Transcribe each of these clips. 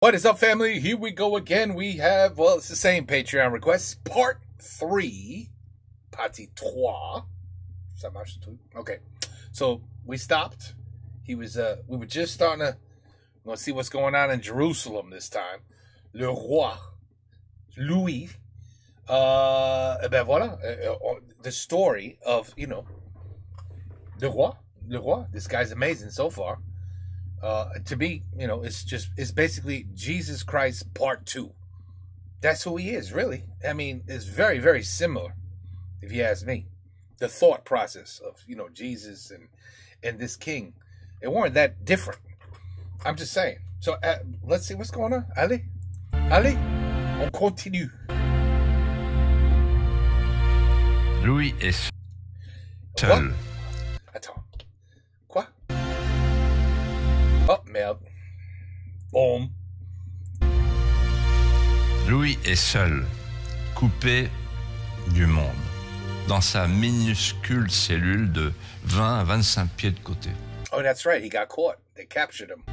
What is up, family? Here we go again. We have, well, it's the same Patreon request. Part 3. Partie 3. Ça marche tout? Okay. So, we stopped. We were just starting to, see what's going on in Jerusalem this time. Le roi, Louis, ben voilà, the story of, le roi. This guy's amazing so far. To me, it's basically Jesus Christ Part 2. That's who he is, really. I mean, it's very, very similar, if you ask me. The thought process of, Jesus and this king. They weren't that different. I'm just saying. So, let's see what's going on. Allez, on continue. Louis est seul. Attends. Quoi? Oh, merde. Boom. Louis est seul, coupé du monde, dans sa minuscule cellule de 20 à 25 pieds de côté. Oh, that's right. He got caught. They captured him.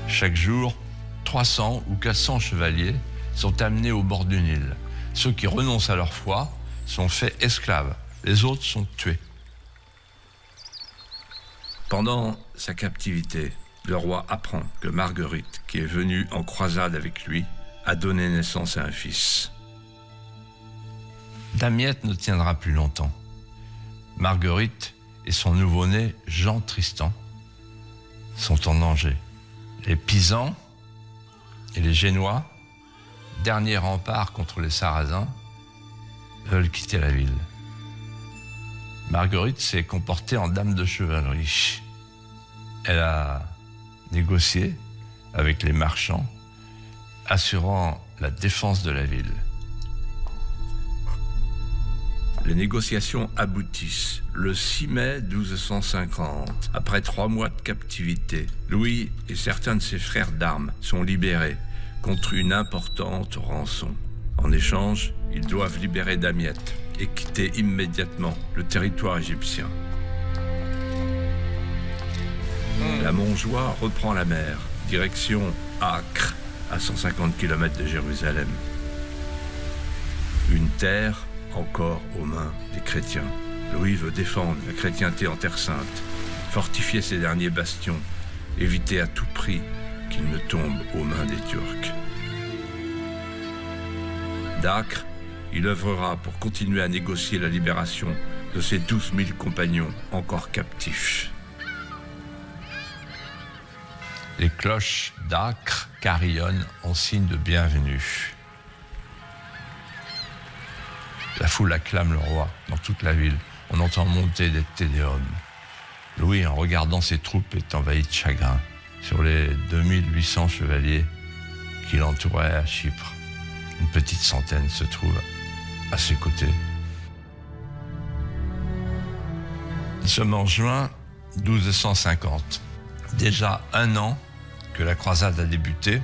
Chaque jour, 300 ou 400 chevaliers sont amenés au bord du Nil. Ceux qui renoncent à leur foi sont faits esclaves. Les autres sont tués. Pendant sa captivité, le roi apprend que Marguerite, qui est venue en croisade avec lui, a donné naissance à un fils. Damiette ne tiendra plus longtemps. Marguerite et son nouveau-né, Jean Tristan, sont en danger. Les Pisans et les Génois, dernier rempart contre les Sarrasins, veulent quitter la ville. Marguerite s'est comportée en dame de chevalerie. Elle a négocié avec les marchands, assurant la défense de la ville. Les négociations aboutissent le 6 mai 1250. Après 3 mois de captivité, Louis et certains de ses frères d'armes sont libérés contre une importante rançon. En échange, ils doivent libérer Damiette et quitter immédiatement le territoire égyptien. La Montjoie reprend la mer, direction Acre, à 150 km de Jérusalem. Une terre encore aux mains des chrétiens. Louis veut défendre la chrétienté en Terre Sainte, fortifier ses derniers bastions, éviter à tout prix qu'il ne tombe aux mains des Turcs. D'Acre, il œuvrera pour continuer à négocier la libération de ses 12 000 compagnons encore captifs. Les cloches d'Acre carillonnent en signe de bienvenue. La foule acclame le roi dans toute la ville. On entend monter des tédéums. Louis, en regardant ses troupes, est envahi de chagrin. Sur les 2800 chevaliers qui l'entouraient à Chypre, une petite centaine se trouve à ses côtés. Nous sommes en juin 1250. Déjà 1 an que la croisade a débuté,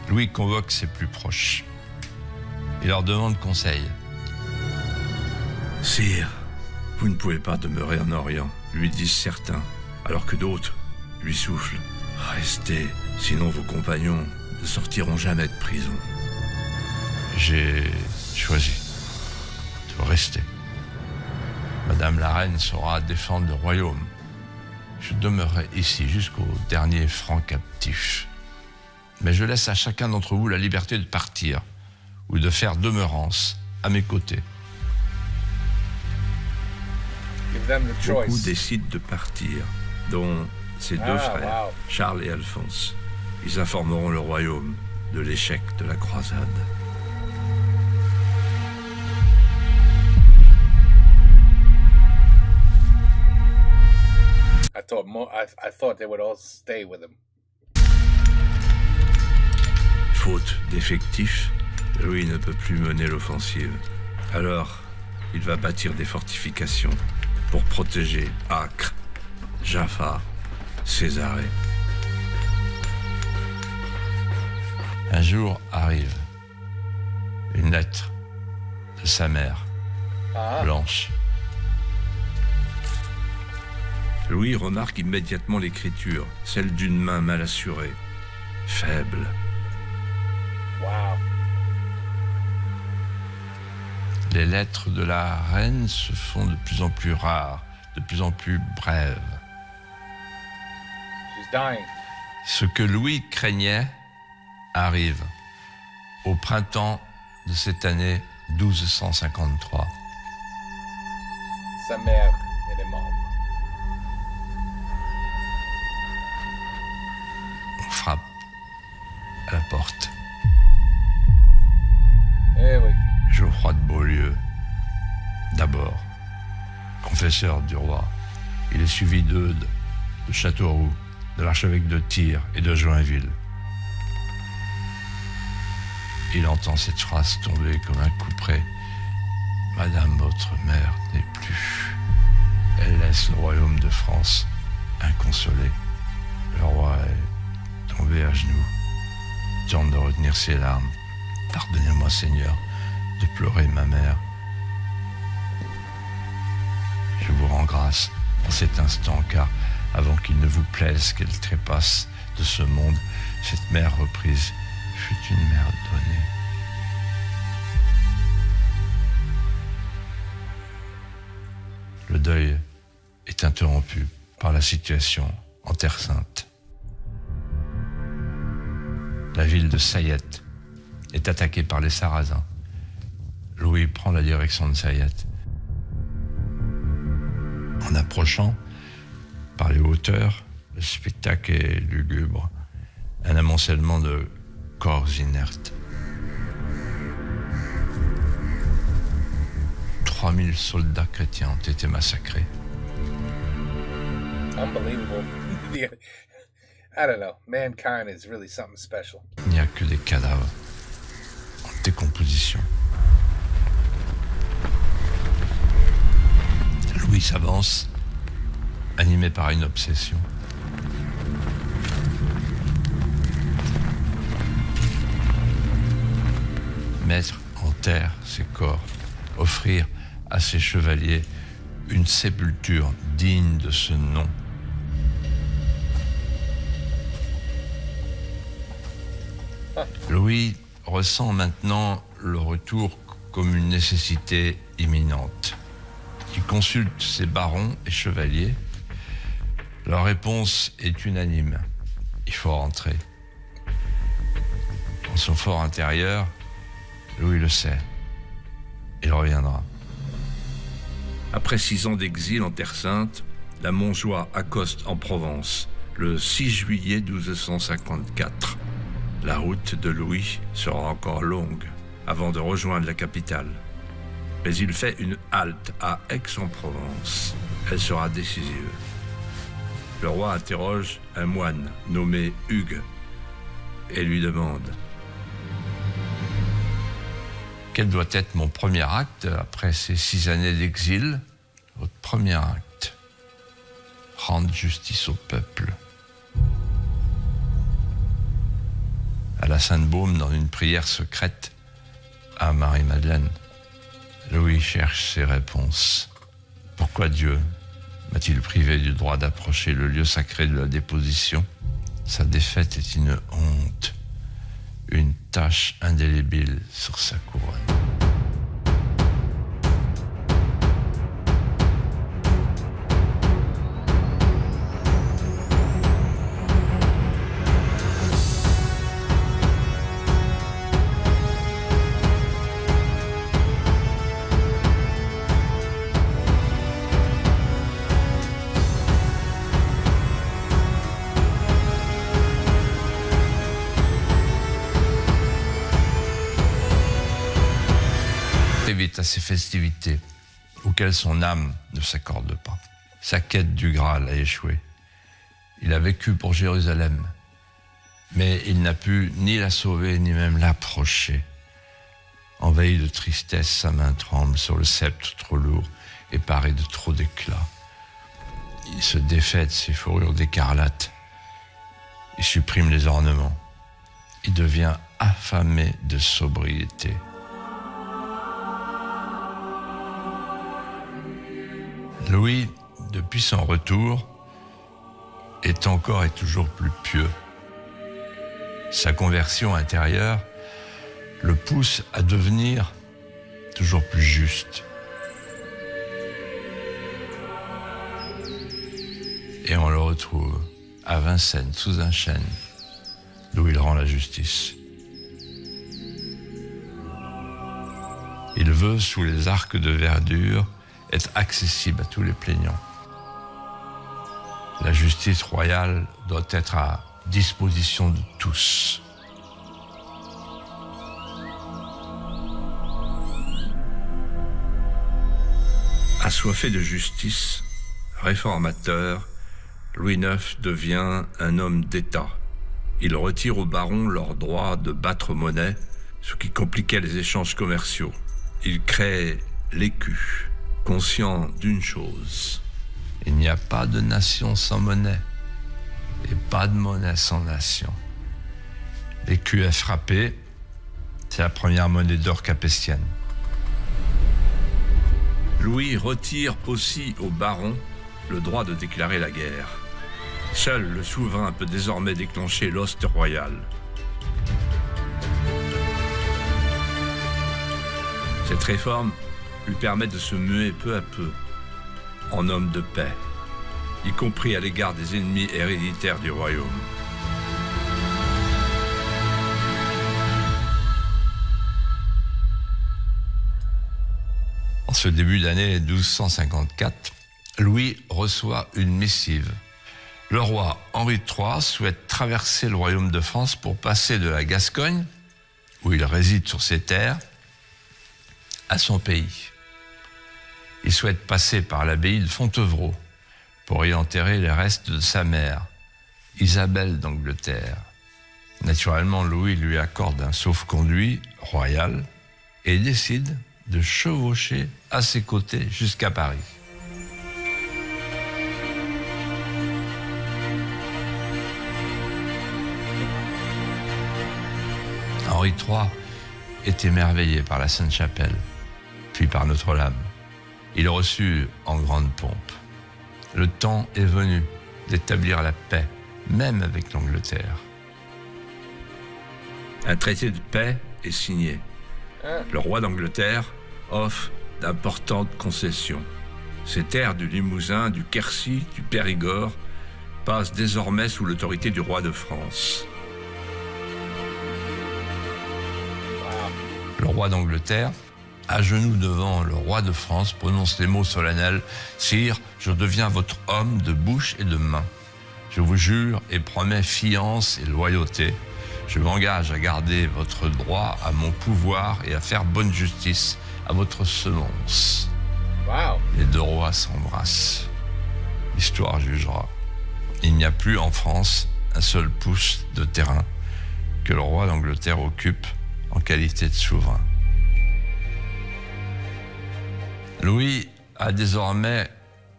Louis convoque ses plus proches. Il leur demande conseil. « Sire, vous ne pouvez pas demeurer en Orient, lui disent certains, alors que d'autres lui soufflent. Restez, sinon vos compagnons ne sortiront jamais de prison. » J'ai choisi de rester. Madame la reine saura défendre le royaume. Je demeurerai ici jusqu'au dernier franc captif. Mais je laisse à chacun d'entre vous la liberté de partir ou de faire demeurance à mes côtés. Beaucoup décident de partir, dont ses 2 frères, Charles et Alphonse. Ils informeront le royaume de l'échec de la croisade. I thought they would all stay with him. Faute d'effectifs, Louis ne peut plus mener l'offensive. Alors, il va bâtir des fortifications pour protéger Acre, Jaffa, Césarée. Un jour arrive une lettre de sa mère, Blanche. Louis remarque immédiatement l'écriture, celle d'une main mal assurée. faible. Wow. Les lettres de la reine se font de plus en plus rares, de plus en plus brèves. She's dying. Ce que Louis craignait arrive au printemps de cette année 1253. Sa mère, elle est morte. On frappe à la porte. Eh oui. Geoffroy de Beaulieu, d'abord, confesseur du roi. Il est suivi d'Eudes, de Châteauroux, de l'archevêque de Tyr et de Joinville. Il entend cette phrase tomber comme un couperet. « Madame, votre mère n'est plus. » Elle laisse le royaume de France inconsolé. Le roi est tombé à genoux, tente de retenir ses larmes. « Pardonnez-moi, Seigneur, de pleurer ma mère. Je vous rends grâce en cet instant, car avant qu'il ne vous plaise qu'elle trépasse de ce monde, cette mère reprise fut une mère donnée. » Le deuil est interrompu par la situation en Terre Sainte. La ville de Sayette est attaquée par les Sarrasins. Louis prend la direction de Sayette. En approchant, par les hauteurs, le spectacle est lugubre. Un amoncellement de corps inertes. 3000 soldats chrétiens ont été massacrés. Unbelievable. I don't know. Mankind is really something special. Il n'y a que des cadavres en décomposition. Louis s'avance, animé par une obsession. Mettre en terre ses corps, offrir à ses chevaliers une sépulture digne de ce nom. Louis ressent maintenant le retour comme une nécessité imminente. Il consulte ses barons et chevaliers. Leur réponse est unanime. Il faut rentrer. Dans son fort intérieur, Louis le sait. Il reviendra. Après 6 ans d'exil en Terre Sainte, la Montjoie accoste en Provence le 6 juillet 1254. La route de Louis sera encore longue avant de rejoindre la capitale. Mais il fait une halte à Aix-en-Provence. Elle sera décisive. Le roi interroge un moine nommé Hugues et lui demande: quel doit être mon premier acte après ces 6 années d'exil? Votre premier acte: rendre justice au peuple. À la Sainte-Baume, dans une prière secrète à Marie-Madeleine, Louis cherche ses réponses. Pourquoi Dieu m'a-t-il privé du droit d'approcher le lieu sacré de la déposition? Sa défaite est une honte, une tache indélébile sur sa couronne. Vite à ces festivités auxquelles son âme ne s'accorde pas. Sa quête du Graal a échoué. Il a vécu pour Jérusalem, mais il n'a pu ni la sauver ni même l'approcher. Envahi de tristesse, sa main tremble sur le sceptre trop lourd et paré de trop d'éclat. Il se défait de ses fourrures d'écarlate. Il supprime les ornements. Il devient affamé de sobriété. Louis, depuis son retour, est encore et toujours plus pieux. Sa conversion intérieure le pousse à devenir toujours plus juste. Et on le retrouve à Vincennes, sous un chêne, d'où il rend la justice. Il veut, sous les arcs de verdure, être accessible à tous les plaignants. La justice royale doit être à disposition de tous. Assoiffé de justice, réformateur, Louis IX devient un homme d'État. Il retire aux barons leur droit de battre monnaie, ce qui compliquait les échanges commerciaux. Il crée l'écu, conscient d'une chose. Il n'y a pas de nation sans monnaie, et pas de monnaie sans nation. L'écu est frappé, c'est la première monnaie d'or capétienne. Louis retire aussi aux barons le droit de déclarer la guerre. Seul le souverain peut désormais déclencher l'ost royal. Cette réforme lui permet de se muer peu à peu en homme de paix, y compris à l'égard des ennemis héréditaires du royaume. En ce début d'année 1254, Louis reçoit une missive. Le roi Henri III souhaite traverser le royaume de France pour passer de la Gascogne, où il réside sur ses terres, à son pays. Il souhaite passer par l'abbaye de Fontevraud pour y enterrer les restes de sa mère, Isabelle d'Angleterre. Naturellement, Louis lui accorde un sauf-conduit royal et décide de chevaucher à ses côtés jusqu'à Paris. Henri III est émerveillé par la Sainte-Chapelle, puis par Notre-Dame. Il reçut en grande pompe. Le temps est venu d'établir la paix, même avec l'Angleterre. Un traité de paix est signé. Le roi d'Angleterre offre d'importantes concessions. Ces terres du Limousin, du Quercy, du Périgord passent désormais sous l'autorité du roi de France. Le roi d'Angleterre, à genoux devant le roi de France, prononce les mots solennels « Sire, je deviens votre homme de bouche et de main. Je vous jure et promets fiance et loyauté. Je m'engage à garder votre droit à mon pouvoir et à faire bonne justice à votre semence. » Wow. Les deux rois s'embrassent. L'histoire jugera. Il n'y a plus en France un seul pouce de terrain que le roi d'Angleterre occupe en qualité de souverain. Louis a désormais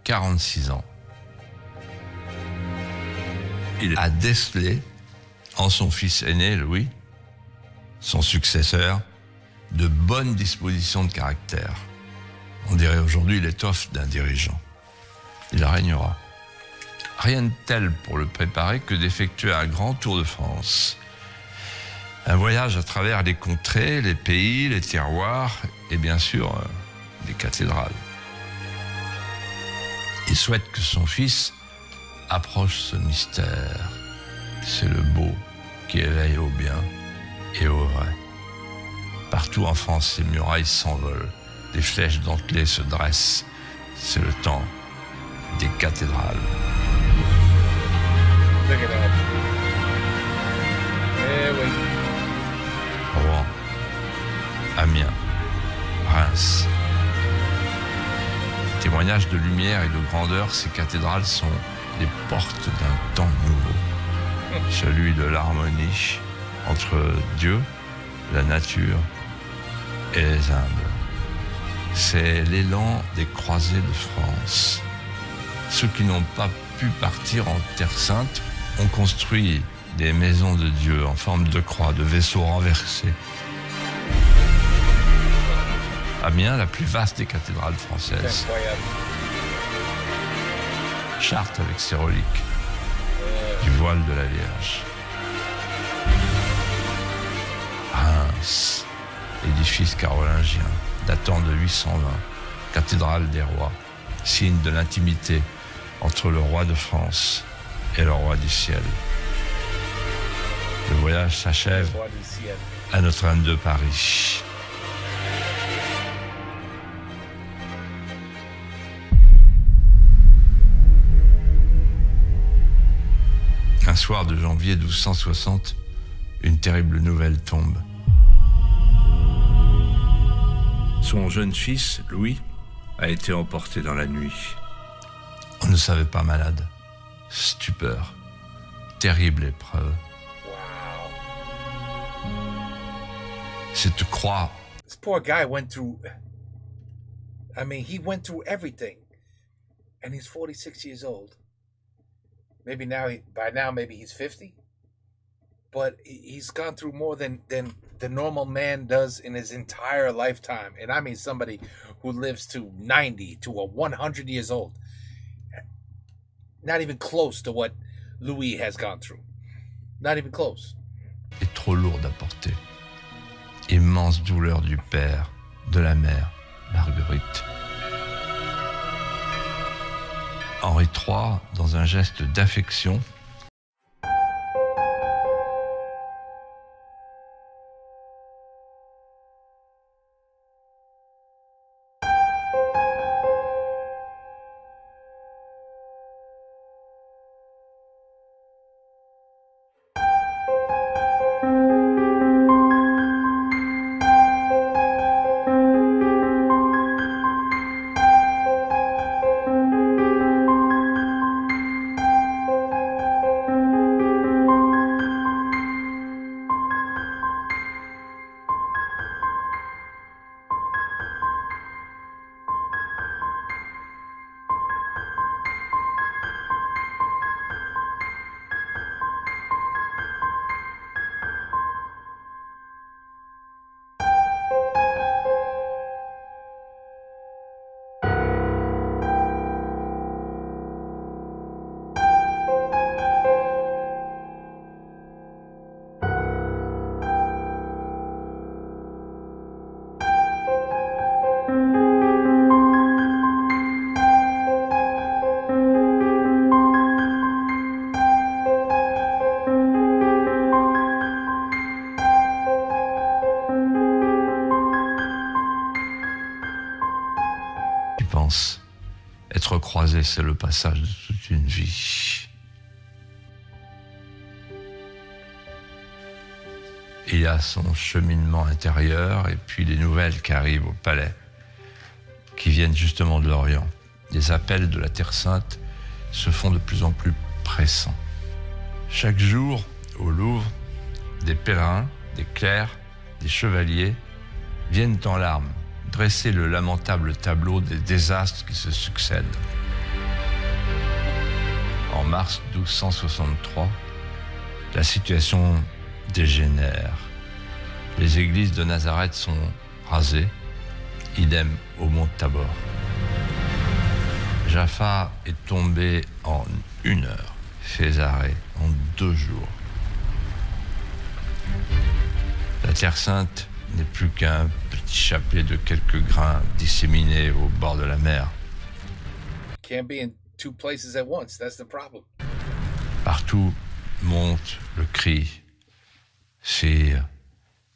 46 ans. Il a décelé en son fils aîné, Louis, son successeur, de bonnes dispositions de caractère. On dirait aujourd'hui l'étoffe d'un dirigeant. Il régnera. Rien de tel pour le préparer que d'effectuer un grand tour de France. Un voyage à travers les contrées, les pays, les terroirs et bien sûr les cathédrales. Il souhaite que son fils approche ce mystère. C'est le beau qui éveille au bien et au vrai. Partout en France, ces murailles s'envolent, des flèches dentelées se dressent. C'est le temps des cathédrales. Look at that. Eh oui. Rouen, Amiens, Reims. Témoignages de lumière et de grandeur, ces cathédrales sont les portes d'un temps nouveau. Celui de l'harmonie entre Dieu, la nature et les âmes. C'est l'élan des croisés de France. Ceux qui n'ont pas pu partir en Terre Sainte ont construit des maisons de Dieu en forme de croix, de vaisseaux renversés. Amiens, la plus vaste des cathédrales françaises. Incroyable. Chartres avec ses reliques, du voile de la Vierge. édifice carolingien datant de 820, cathédrale des rois, signe de l'intimité entre le roi de France et le roi du ciel. Le voyage s'achève à Notre-Dame de Paris. Un soir de janvier 1260, une terrible nouvelle tombe. Son jeune fils, Louis, a été emporté dans la nuit. On ne savait pas malade. Stupeur. Terrible épreuve. Wow. Cette croix. This poor guy went through. I mean, he went through everything, and he's 46 years old. Maybe now, by now, maybe he's 50. But he's gone through more than the normal man does in his entire lifetime. And I mean somebody who lives to 90 to 100 years old. Not even close to what Louis has gone through. Not even close. Est trop lourde à porter. Immense douleur du père, de la mère, Marguerite. Henri III, dans un geste d'affection, être croisé, c'est le passage de toute une vie. Il y a son cheminement intérieur et puis les nouvelles qui arrivent au palais, qui viennent justement de l'Orient. Les appels de la Terre Sainte se font de plus en plus pressants. Chaque jour, au Louvre, des pèlerins, des clercs, des chevaliers viennent en larmes dresser le lamentable tableau des désastres qui se succèdent. En mars 1263, la situation dégénère. Les églises de Nazareth sont rasées, idem au mont Tabor. Jaffa est tombé en 1 heure, Césarée en 2 jours. La Terre Sainte n'est plus qu'un petit chapelet de quelques grains disséminés au bord de la mer. Can't be in 2 places at once, that's the problem. Partout monte le cri. Sire,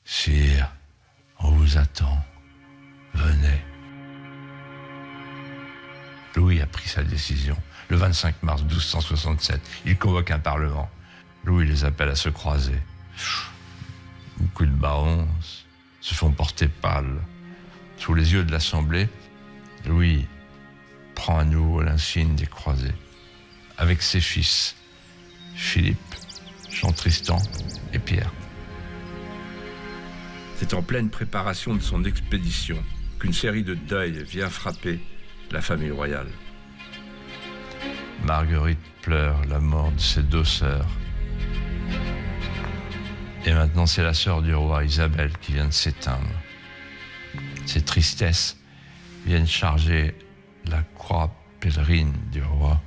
sire, on vous attend. Venez. Louis a pris sa décision. Le 25 mars 1267, il convoque un parlement. Louis les appelle à se croiser. Beaucoup de barons se font porter pâles. Sous les yeux de l'Assemblée, Louis prend à nouveau l'insigne des croisés, avec ses fils, Philippe, Jean-Tristan et Pierre. C'est en pleine préparation de son expédition qu'une série de deuils vient frapper la famille royale. Marguerite pleure la mort de ses 2 sœurs. Et maintenant, c'est la sœur du roi, Isabelle, qui vient de s'éteindre. Ces tristesses viennent charger la croix pèlerine du roi.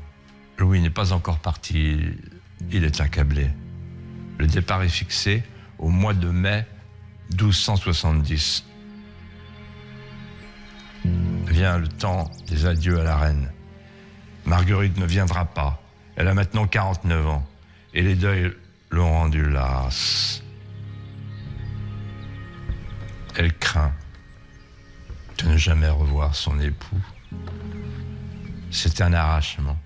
Louis n'est pas encore parti, il est accablé. Le départ est fixé au mois de mai 1270. vient le temps des adieux à la reine. Marguerite ne viendra pas. Elle a maintenant 49 ans. Et les deuils l'ont rendue lasse. Elle craint de ne jamais revoir son époux. C'est un arrachement.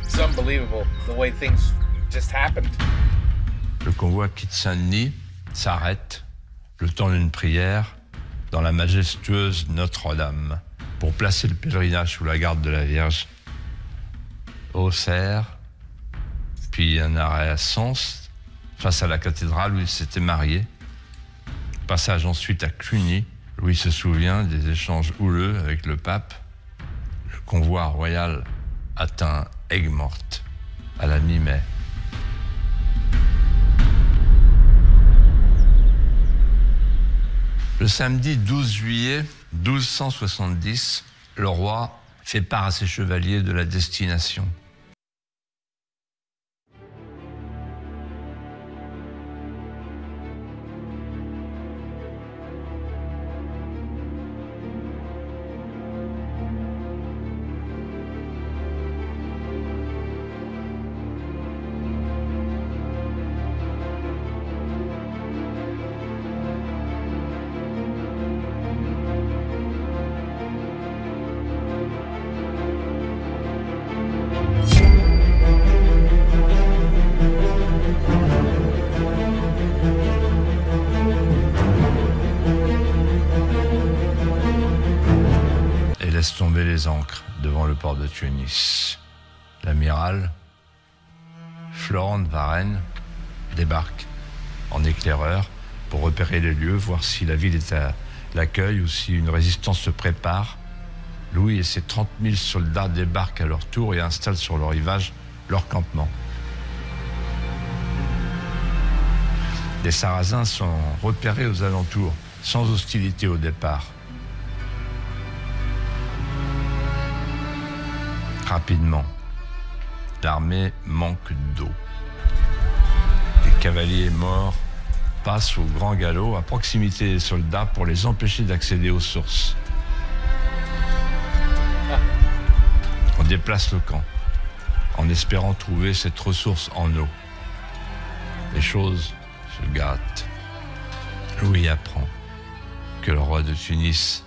It's unbelievable the way things just happened. Le convoi quitte Saint-Denis, s'arrête, le temps d'une prière, dans la majestueuse Notre-Dame, pour placer le pèlerinage sous la garde de la Vierge. Auxerre, puis un arrêt à Sens, face à la cathédrale où il s'était marié. Passage ensuite à Cluny. Louis se souvient des échanges houleux avec le pape. Le convoi royal atteint Aigues-Mortes à la mi-mai. Le samedi 12 juillet 1270, le roi fait part à ses chevaliers de la destination. Laisse tomber les ancres devant le port de Tunis. L'amiral, Florent de Varenne, débarque en éclaireur pour repérer les lieux, voir si la ville est à l'accueil ou si une résistance se prépare. Louis et ses 30 000 soldats débarquent à leur tour et installent sur le rivage leur campement. Les Sarrasins sont repérés aux alentours, sans hostilité au départ. Rapidement, l'armée manque d'eau. Les cavaliers morts passent au grand galop à proximité des soldats pour les empêcher d'accéder aux sources. On déplace le camp en espérant trouver cette ressource en eau. Les choses se gâtent. Louis apprend que le roi de Tunis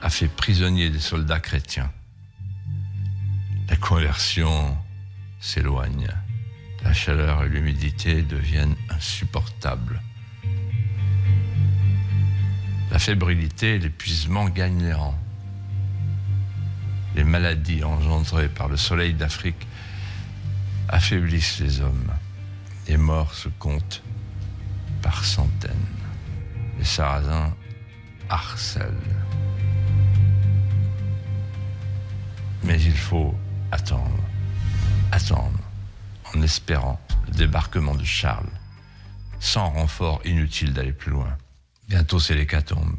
a fait prisonnier des soldats chrétiens. La conversion s'éloigne. La chaleur et l'humidité deviennent insupportables. La fébrilité et l'épuisement gagnent les rangs. Les maladies engendrées par le soleil d'Afrique affaiblissent les hommes. Les morts se comptent par centaines. Les Sarrasins harcèlent. Mais il faut attendre, en espérant le débarquement de Charles, sans renfort inutile d'aller plus loin. Bientôt c'est l'hécatombe.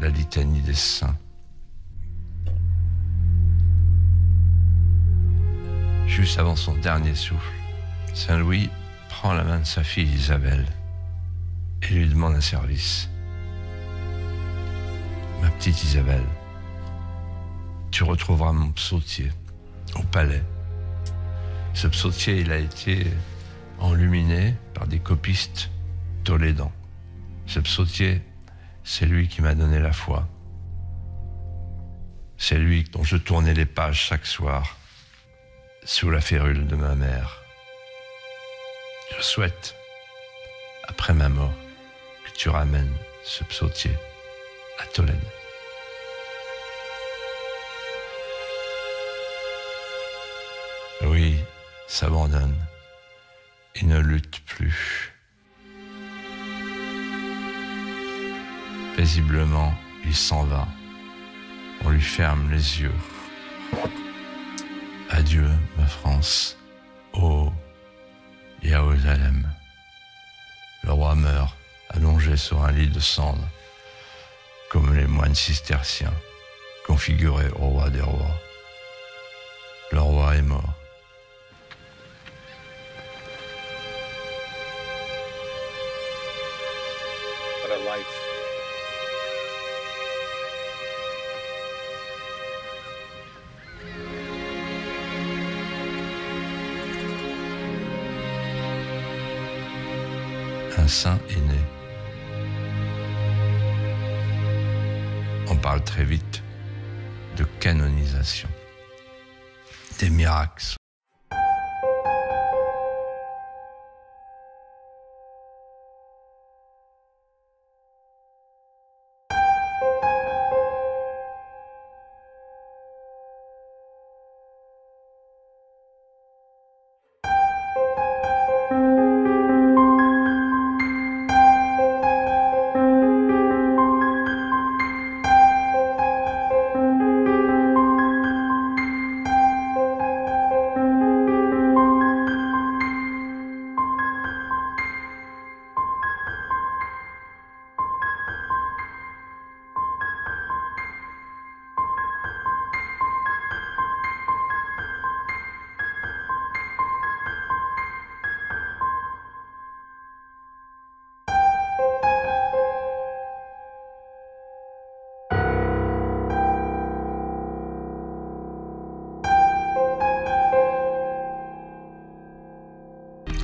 la litanie des saints. Juste avant son dernier souffle, Saint Louis prend la main de sa fille Isabelle et lui demande un service. Ma petite Isabelle, tu retrouveras mon psautier au palais. Ce psautier, il a été enluminé par des copistes tolédans. Ce psautier, c'est lui qui m'a donné la foi. C'est lui dont je tournais les pages chaque soir sous la férule de ma mère. Je souhaite, après ma mort, que tu ramènes ce psautier à Tolède. Louis s'abandonne et ne lutte plus. Paisiblement, il s'en va. On lui ferme les yeux. Adieu, ma France. Ô Jérusalem. Le roi meurt, allongé sur un lit de cendres, comme les moines cisterciens, configurés au roi des rois. Le roi est mort. What a life. Un saint est né. On parle très vite de canonisation. Des miracles.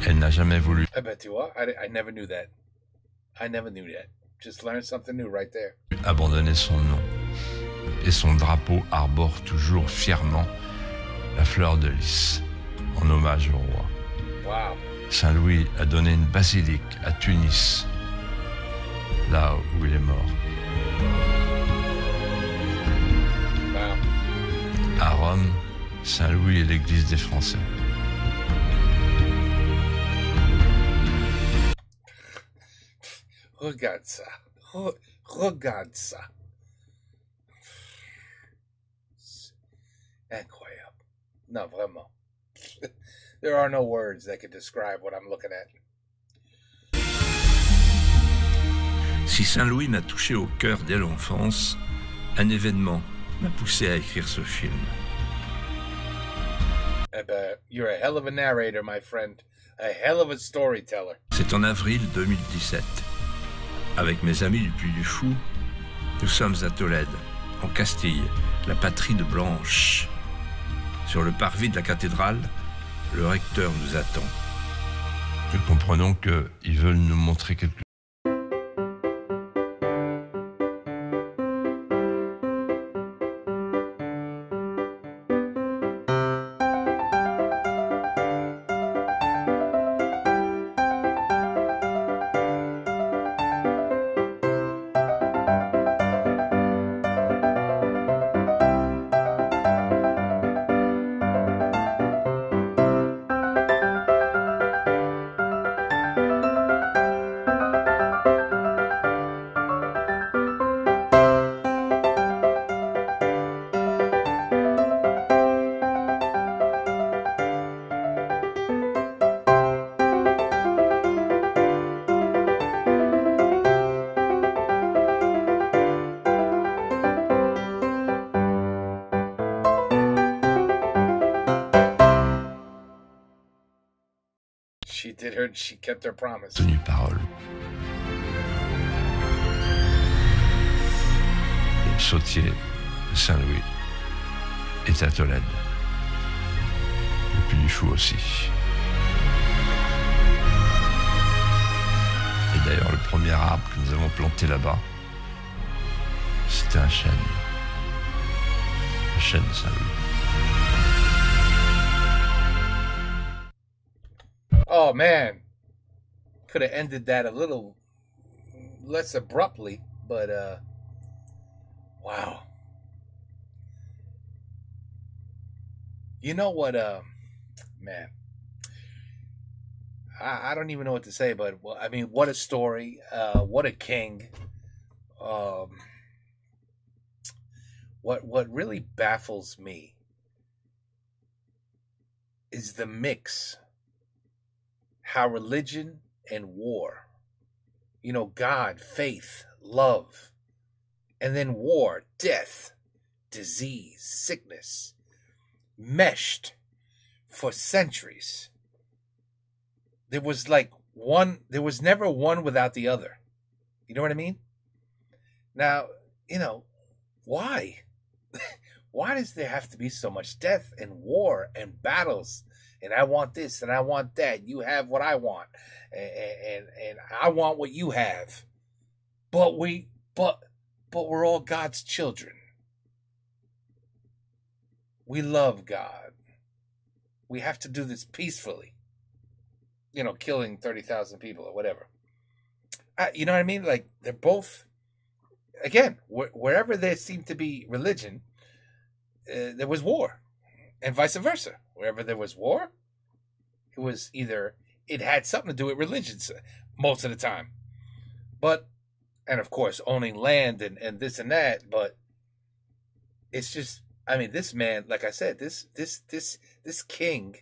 Elle n'a jamais voulu I bet you what? I never knew that. I never knew that. Just learned something new right there. abandonner son nom. Et son drapeau arbore toujours fièrement la fleur de lys, en hommage au roi. Wow. Saint Louis a donné une basilique à Tunis, là où il est mort. Wow. À Rome, Saint Louis est l'église des Français. Regarde ça. Regarde ça. Incroyable. Non, vraiment. There are no words that can describe what I'm looking at. Si Saint Louis m'a touché au cœur dès l'enfance, un événement m'a poussé à écrire ce film. Eh ben, you're a hell of a narrator, my friend. A hell of a storyteller. C'est en avril 2017. Avec mes amis du Puy du Fou, nous sommes à Tolède, en Castille, la patrie de Blanche. Sur le parvis de la cathédrale, le recteur nous attend. Nous comprenons qu'ils veulent nous montrer quelque chose. She kept her promise. Tenu parole. Le psautier de Saint-Louis est à Tolède. Le Puy du Fou aussi. Et d'ailleurs, le premier arbre que nous avons planté là-bas, c'était un chêne. Le chêne de Saint-Louis. Oh man, could have ended that a little less abruptly, but wow. You know what, man, I don't even know what to say, but I mean, what a story, what a king. What really baffles me is the mix. How religion and war, you know, God, faith, love, and then war, death, disease, sickness, meshed for centuries. There was never one without the other. You know what I mean? Now, you know, why? Why does there have to be so much death and war and battles? And I want this and I want that. You have what I want. And I want what you have. But we're all God's children. We love God. We have to do this peacefully. You know, killing 30,000 people or whatever. You know what I mean? Like, they're both, again, wherever there seemed to be religion, there was war. And vice versa. Wherever there was war, it was either, it had something to do with religion most of the time. But, and of course, owning land and this and that, but it's just, I mean, this man, like I said, this king,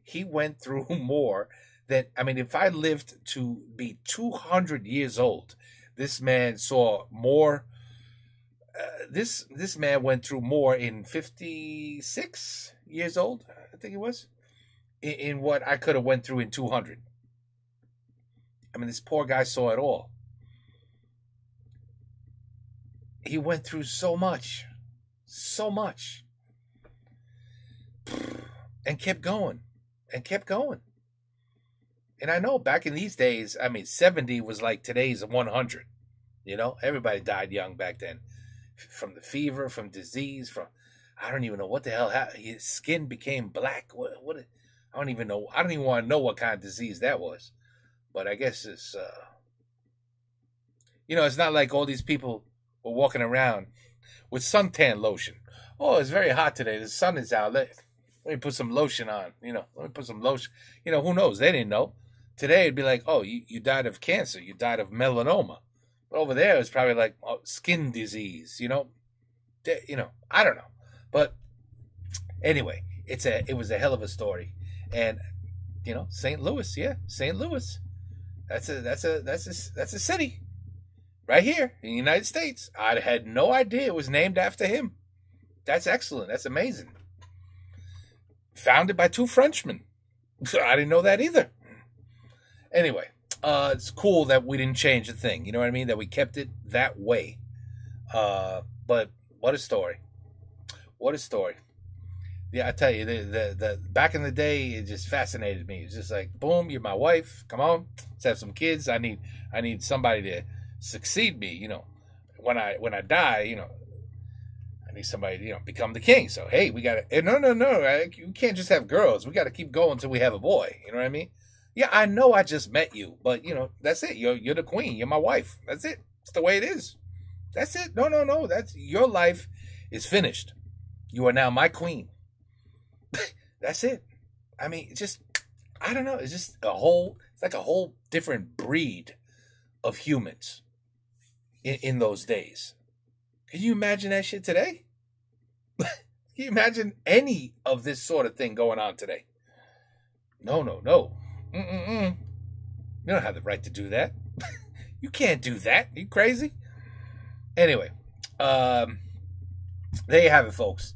he went through more than, I mean, if I lived to be 200 years old, this man saw more. This man went through more in 56 years old, I think it was, in what I could have went through in 200. I mean, this poor guy saw it all. He went through so much, and kept going, And I know back in these days, I mean, 70 was like today's 100. You know, everybody died young back then. From the fever, from disease, from, I don't even know what the hell happened. His skin became black. What I don't even know. I don't even want to know what kind of disease that was. But I guess it's, you know, it's not like all these people were walking around with suntan lotion. Oh, it's very hot today. The sun is out. Let me put some lotion on. You know, let me put some lotion. You know, who knows? They didn't know. Today it'd be like, oh, you died of cancer. You died of melanoma. But over there, it's probably like skin disease, you know? You know, I don't know. But anyway, it was a hell of a story. And, you know, St. Louis, yeah, St. Louis. That's a city right here in the United States. I had no idea it was named after him. That's excellent. That's amazing. Founded by 2 Frenchmen. I didn't know that either. Anyway. It's cool that we didn't change the thing. You know what I mean? That we kept it that way. But what a story. What a story. Yeah, I tell you, the back in the day, it just fascinated me. It's just like, boom, you're my wife. Come on, let's have some kids. I need somebody to succeed me. You know, when I die, you know, I need somebody to, you know, become the king. So hey, we gotta. No. You can't just have girls. We got to keep going until we have a boy. You know what I mean? Yeah, I know I just met you, but, you know, that's it. You're the queen. You're my wife. That's it. It's the way it is. That's it. No. That's, your life is finished. You are now my queen. That's it. I mean, it's just, I don't know. It's just it's like a whole different breed of humans in those days. Can you imagine that shit today? Can you imagine any of this sort of thing going on today? No. You don't have the right to do that. You can't do that. Are you crazy? Anyway, there you have it, folks.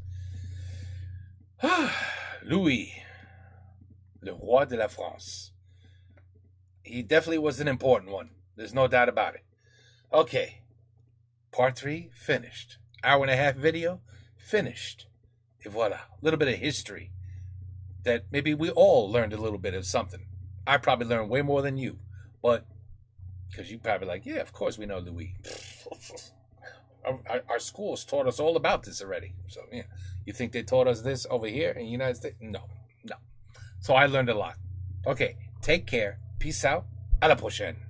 Louis, le roi de la France. he definitely was an important one. There's no doubt about it. Okay. Part 3, finished. Hour-and-a-half video, finished. Et voila. A little bit of history that maybe we all learned a little bit of something. I probably learned way more than you. But, because you probably like, yeah, of course we know Louis. Our schools taught us all about this already. So, yeah. You think they taught us this over here in the United States? No. So I learned a lot. Okay. Take care. Peace out. À la prochaine.